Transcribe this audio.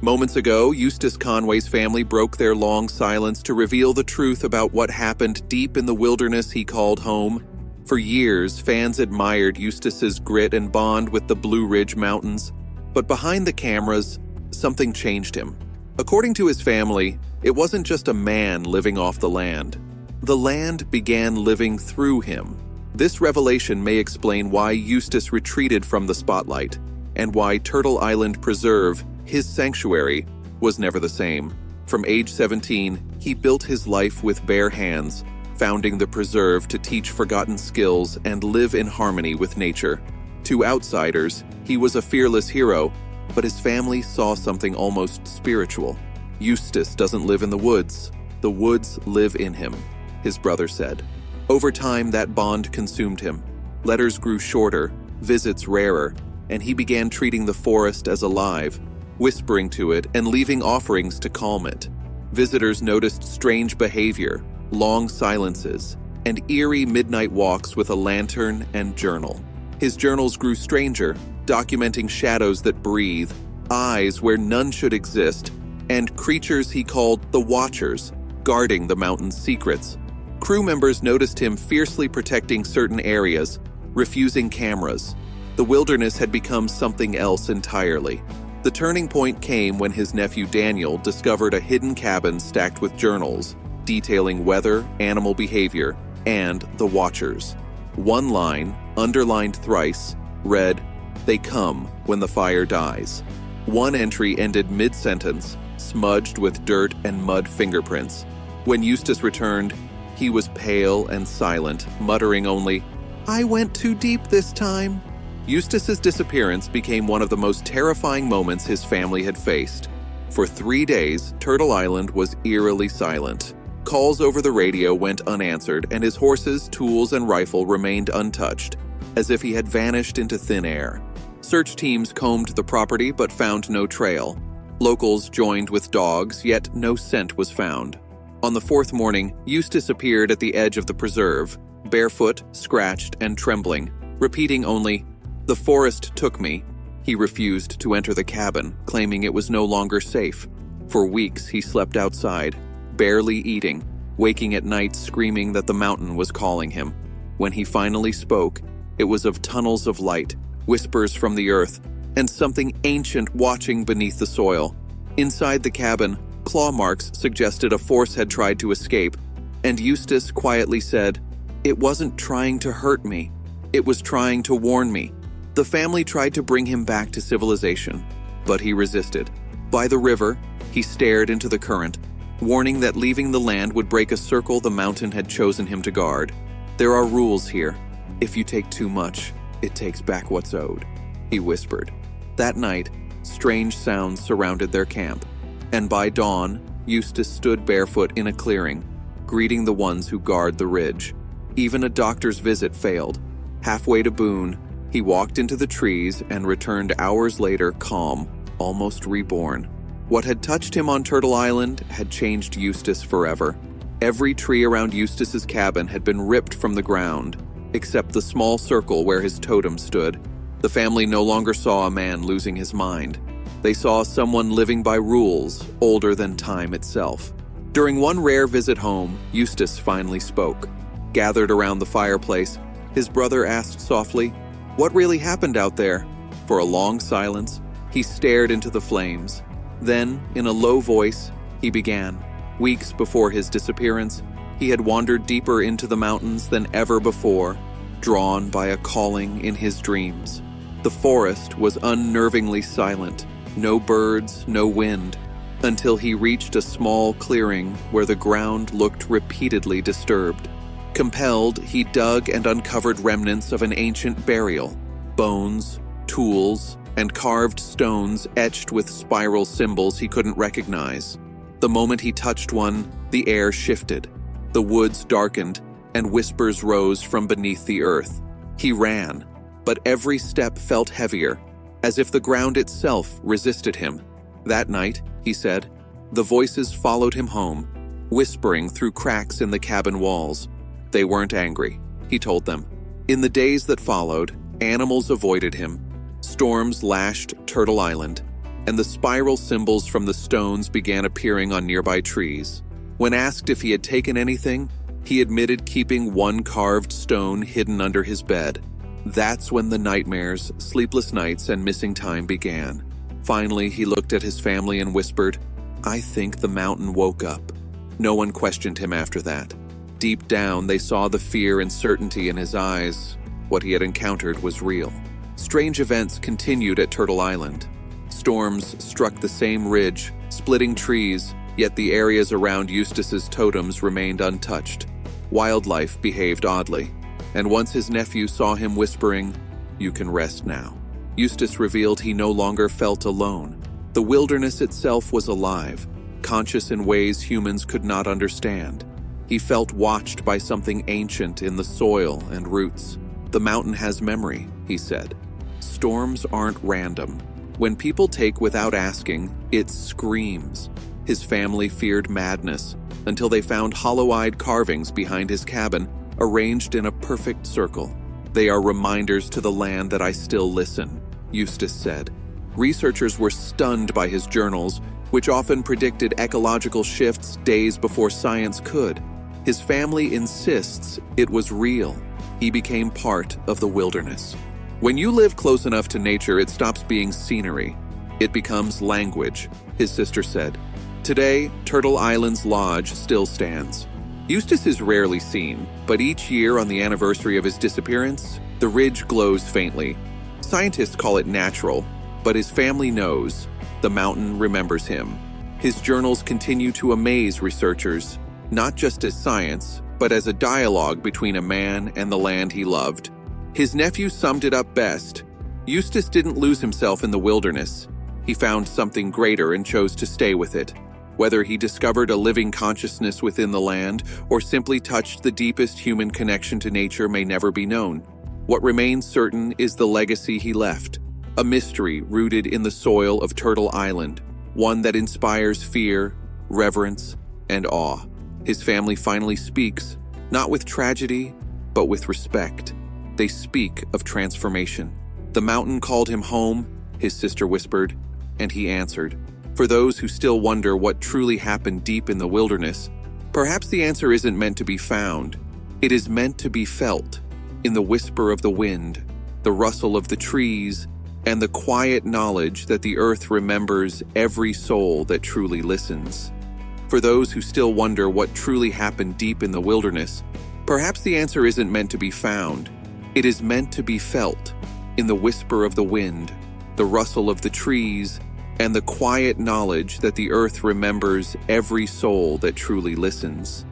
Moments ago, Eustace Conway's family broke their long silence to reveal the truth about what happened deep in the wilderness he called home. For years, fans admired Eustace's grit and bond with the Blue Ridge Mountains. But behind the cameras, something changed him. According to his family, it wasn't just a man living off the land. The land began living through him. This revelation may explain why Eustace retreated from the spotlight, and why Turtle Island Preserve, his sanctuary, was never the same. From age 17, he built his life with bare hands, founding the preserve to teach forgotten skills and live in harmony with nature. To outsiders, he was a fearless hero, but his family saw something almost spiritual. Eustace doesn't live in the woods live in him, his brother said. Over time, that bond consumed him. Letters grew shorter, visits rarer, and he began treating the forest as alive, whispering to it and leaving offerings to calm it. Visitors noticed strange behavior, long silences, and eerie midnight walks with a lantern and journal. His journals grew stranger, documenting shadows that breathe, eyes where none should exist, and creatures he called the Watchers, guarding the mountain's secrets. Crew members noticed him fiercely protecting certain areas, refusing cameras. The wilderness had become something else entirely. The turning point came when his nephew Daniel discovered a hidden cabin stacked with journals, detailing weather, animal behavior, and the Watchers. One line, underlined thrice, read, "They come when the fire dies." One entry ended mid-sentence, smudged with dirt and mud fingerprints. When Eustace returned, he was pale and silent, muttering only, "I went too deep this time." Eustace's disappearance became one of the most terrifying moments his family had faced. For 3 days, Turtle Island was eerily silent. Calls over the radio went unanswered, and his horses, tools, and rifle remained untouched, as if he had vanished into thin air. Search teams combed the property but found no trail. Locals joined with dogs, yet no scent was found. On the 4th morning, Eustace appeared at the edge of the preserve, barefoot, scratched, and trembling, repeating only, "The forest took me." He refused to enter the cabin, claiming it was no longer safe. For weeks, he slept outside, barely eating, waking at night screaming that the mountain was calling him. When he finally spoke, it was of tunnels of light, whispers from the earth, and something ancient watching beneath the soil. Inside the cabin, claw marks suggested a force had tried to escape, and Eustace quietly said, "It wasn't trying to hurt me. It was trying to warn me." The family tried to bring him back to civilization, but he resisted. By the river, he stared into the current, warning that leaving the land would break a circle the mountain had chosen him to guard. "There are rules here. If you take too much, it takes back what's owed," he whispered. That night, strange sounds surrounded their camp, and by dawn, Eustace stood barefoot in a clearing, greeting the ones who guard the ridge. Even a doctor's visit failed. Halfway to Boone, he walked into the trees and returned hours later calm, almost reborn. What had touched him on Turtle Island had changed Eustace forever. Every tree around Eustace's cabin had been ripped from the ground, except the small circle where his totem stood. The family no longer saw a man losing his mind. They saw someone living by rules older than time itself. During one rare visit home, Eustace finally spoke. Gathered around the fireplace, his brother asked softly, "What really happened out there?" For a long silence, he stared into the flames. Then, in a low voice, he began. Weeks before his disappearance, he had wandered deeper into the mountains than ever before, drawn by a calling in his dreams. The forest was unnervingly silent, no birds, no wind, until he reached a small clearing where the ground looked repeatedly disturbed. Compelled, he dug and uncovered remnants of an ancient burial, bones, tools, and carved stones etched with spiral symbols he couldn't recognize. The moment he touched one, the air shifted. The woods darkened, and whispers rose from beneath the earth. He ran, but every step felt heavier, as if the ground itself resisted him. That night, he said, the voices followed him home, whispering through cracks in the cabin walls. They weren't angry, he told them. In the days that followed, animals avoided him. Storms lashed Turtle Island. and the spiral symbols from the stones began appearing on nearby trees. When asked if he had taken anything, he admitted keeping one carved stone hidden under his bed. That's when the nightmares, sleepless nights, and missing time began. Finally, he looked at his family and whispered, "I think the mountain woke up." No one questioned him after that. Deep down, they saw the fear and certainty in his eyes. What he had encountered was real. Strange events continued at Turtle Island. Storms struck the same ridge, splitting trees, yet the areas around Eustace's totems remained untouched. Wildlife behaved oddly, and once his nephew saw him whispering, "You can rest now," Eustace revealed he no longer felt alone. The wilderness itself was alive, conscious in ways humans could not understand. He felt watched by something ancient in the soil and roots. "The mountain has memory," he said. "Storms aren't random. When people take without asking, it screams." His family feared madness until they found hollow-eyed carvings behind his cabin, arranged in a perfect circle. "They are reminders to the land that I still listen," Eustace said. Researchers were stunned by his journals, which often predicted ecological shifts days before science could. His family insists it was real. He became part of the wilderness. When you live close enough to nature, it stops being scenery. It becomes language, his sister said. Today, Turtle Island's lodge still stands. Eustace is rarely seen, but each year on the anniversary of his disappearance, the ridge glows faintly. Scientists call it natural, but his family knows. The mountain remembers him. His journals continue to amaze researchers, not just as science, but as a dialogue between a man and the land he loved. His nephew summed it up best. Eustace didn't lose himself in the wilderness. He found something greater and chose to stay with it. Whether he discovered a living consciousness within the land or simply touched the deepest human connection to nature may never be known. What remains certain is the legacy he left, a mystery rooted in the soil of Turtle Island, one that inspires fear, reverence, and awe. His family finally speaks, not with tragedy, but with respect. They speak of transformation. "The mountain called him home," his sister whispered, and he answered. For those who still wonder what truly happened deep in the wilderness, perhaps the answer isn't meant to be found. It is meant to be felt, in the whisper of the wind, the rustle of the trees, and the quiet knowledge that the earth remembers every soul that truly listens. For those who still wonder what truly happened deep in the wilderness, perhaps the answer isn't meant to be found. It is meant to be felt, in the whisper of the wind, the rustle of the trees, and the quiet knowledge that the earth remembers every soul that truly listens.